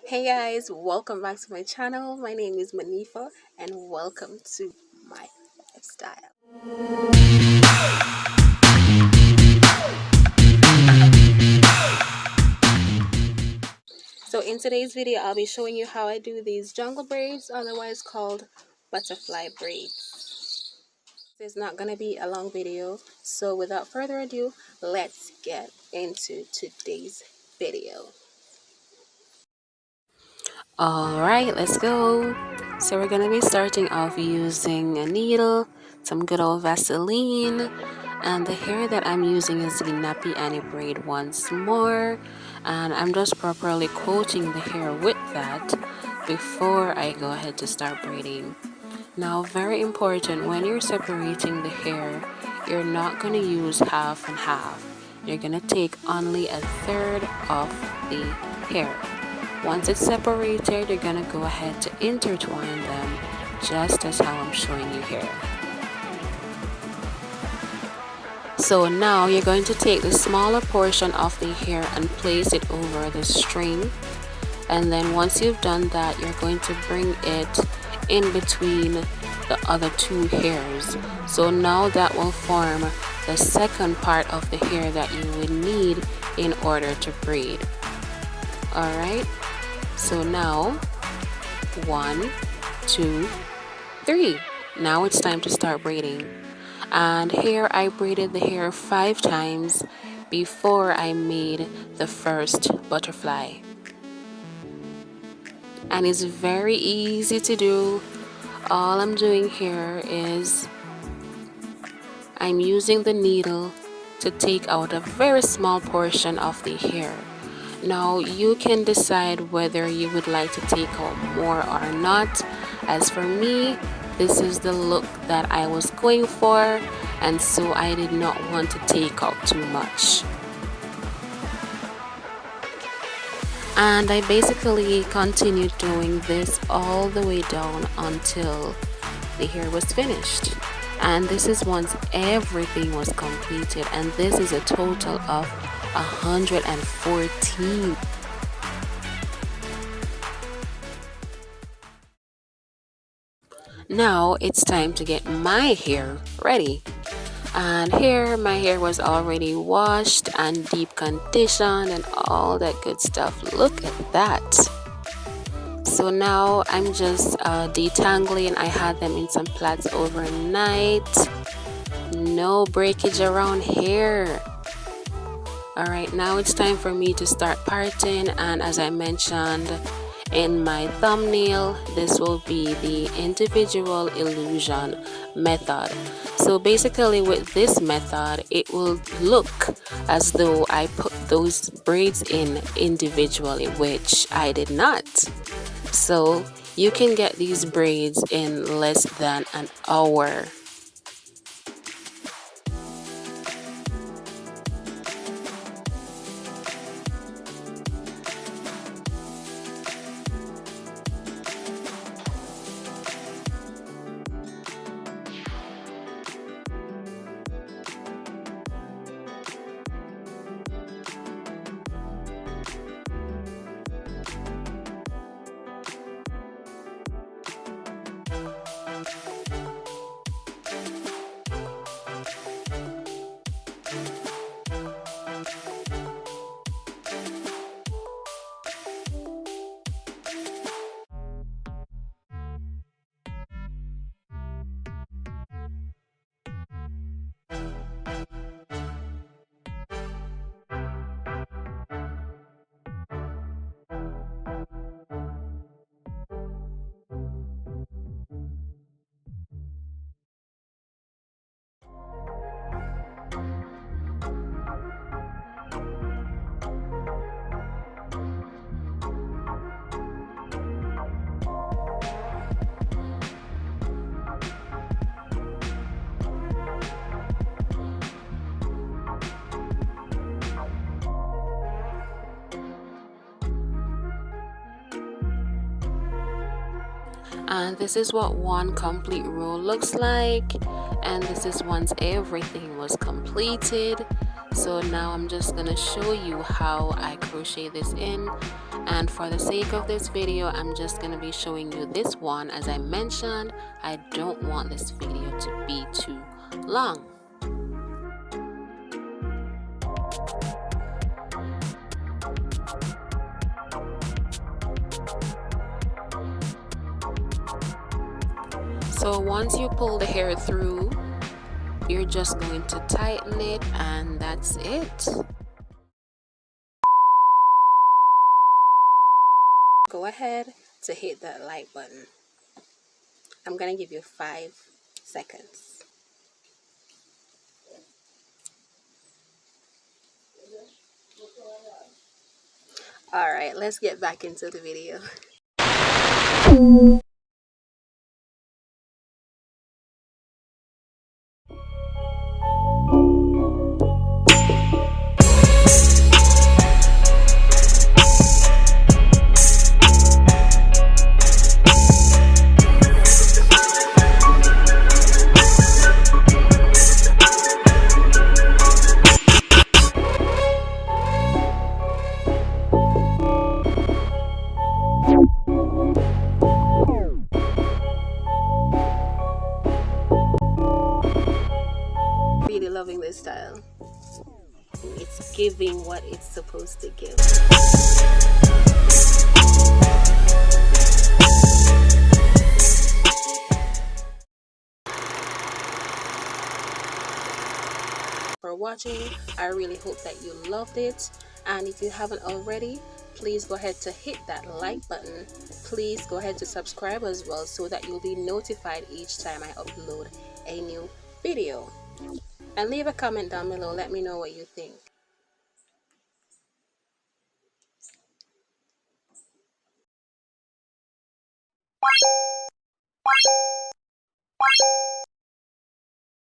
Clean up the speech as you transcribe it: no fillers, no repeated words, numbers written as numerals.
Hey guys, welcome back to my channel. My name is Manifa and welcome to my lifestyle. So in today's video, I'll be showing you how I do these jungle braids, otherwise called butterfly braids. This is not going to be a long video, so without further ado, let's get into today's video. Alright, let's go. So we're going to be starting off using a needle, some good old Vaseline, and the hair that I'm using is the Nappy Anny Braid once more, and I'm just properly coating the hair with that before I go ahead to start braiding. Now, very important, when you're separating the hair, you're not going to use half and half. You're going to take only a third of the hair. Once it's separated, you're going to go ahead to intertwine them just as how I'm showing you here. So now you're going to take the smaller portion of the hair and place it over the string. And then once you've done that, you're going to bring it in between the other two hairs. So now that will form the second part of the hair that you would need in order to braid. Alright, so now 1, 2, 3. Now it's time to start braiding. And here I braided the hair 5 times before I made the first butterfly. And it's very easy to do. All I'm doing here is I'm using the needle to take out a very small portion of the hair. Now you can decide whether you would like to take out more or not. As for me, this is the look that I was going for, and so I did not want to take out too much. And I basically continued doing this all the way down until the hair was finished. And this is once everything was completed, and this is a total of 114. Now it's time to get my hair ready. And here my hair was already washed and deep conditioned and all that good stuff. Look at that. So now I'm just detangling. I had them in some plaits overnight. No breakage around here. Alright, now it's time for me to start parting, and as I mentioned in my thumbnail, this will be the individual illusion method. So basically with this method, it will look as though I put those braids in individually, which I did not. So you can get these braids in less than an hour. And this is what one complete row looks like, and this is once everything was completed. So now I'm just gonna show you how I crochet this in, and for the sake of this video I'm just gonna be showing you this one. As I mentioned, I don't want this video to be too long. So once you pull the hair through, you're just going to tighten it, and that's it. Go ahead to hit that like button. I'm gonna give you 5 seconds. Alright, let's get back into the video. Really loving this style. It's giving what it's supposed to give. For watching, I really hope that you loved it, and if you haven't already, please go ahead to hit that like button. Please go ahead to subscribe as well, so that you'll be notified each time I upload a new video. And leave a comment down below, let me know what you think.